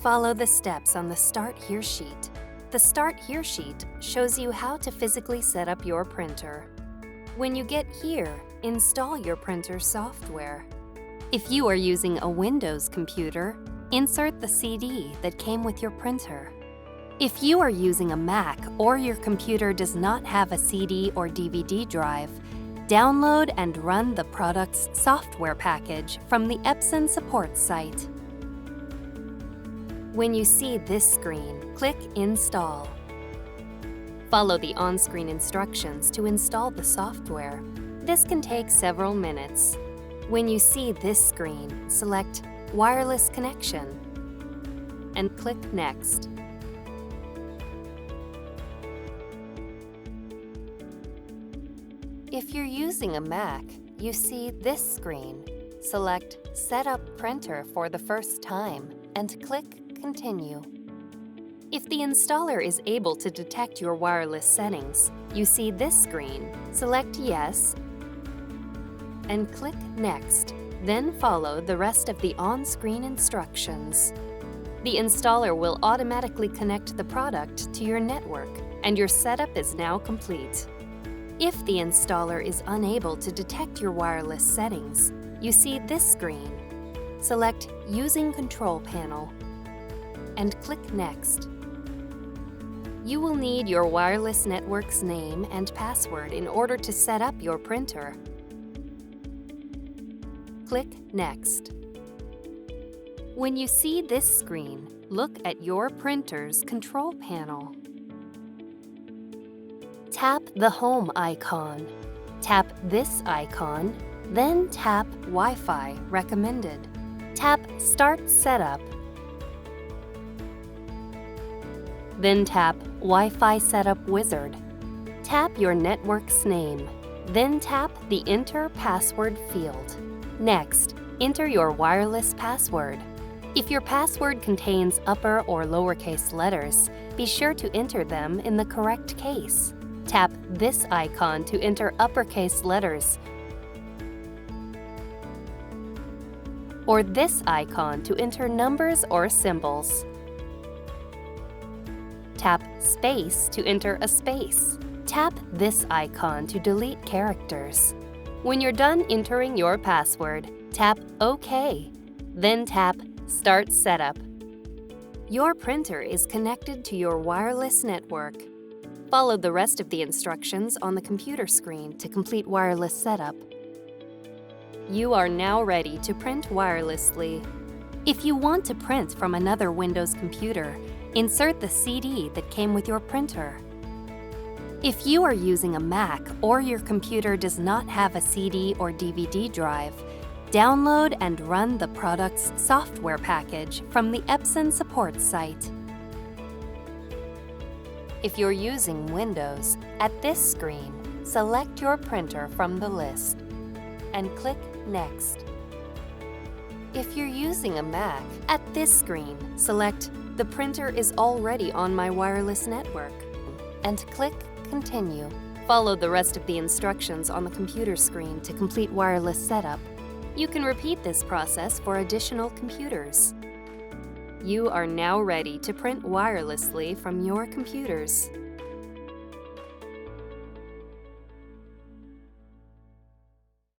Follow the steps on the Start Here sheet. The Start Here sheet shows you how to physically set up your printer. When you get here, install your printer software. If you are using a Windows computer, insert the CD that came with your printer. If you are using a Mac or your computer does not have a CD or DVD drive, download and run the product's software package from the Epson support site. When you see this screen, click Install. Follow the on-screen instructions to install the software. This can take several minutes. When you see this screen, select Wireless Connection and click Next. If you're using a Mac, you see this screen. Select Set up Printer for the first time and click Continue. If the installer is able to detect your wireless settings, you see this screen. Select Yes and click Next, then follow the rest of the on-screen instructions. The installer will automatically connect the product to your network, and your setup is now complete. If the installer is unable to detect your wireless settings, you see this screen. Select Using Control Panel and click Next. You will need your wireless network's name and password in order to set up your printer. Click Next. When you see this screen, look at your printer's control panel. Tap the Home icon. Tap this icon, then tap Wi-Fi recommended. Tap Start Setup. Then tap Wi-Fi Setup Wizard. Tap your network's name, then tap the Enter Password field. Next, enter your wireless password. If your password contains upper or lowercase letters, be sure to enter them in the correct case. Tap this icon to enter uppercase letters, or this icon to enter numbers or symbols. Tap Space to enter a space. Tap this icon to delete characters. When you're done entering your password, tap OK, then tap Start Setup. Your printer is connected to your wireless network. Follow the rest of the instructions on the computer screen to complete wireless setup. You are now ready to print wirelessly. If you want to print from another Windows computer, insert the CD that came with your printer. If you are using a Mac or your computer does not have a CD or DVD drive, download and run the product's software package from the Epson support site. If you're using Windows, at this screen, select your printer from the list and click Next. If you're using a Mac, at this screen, select The printer is already on my wireless network and click Continue. Follow the rest of the instructions on the computer screen to complete wireless setup. You can repeat this process for additional computers. You are now ready to print wirelessly from your computers.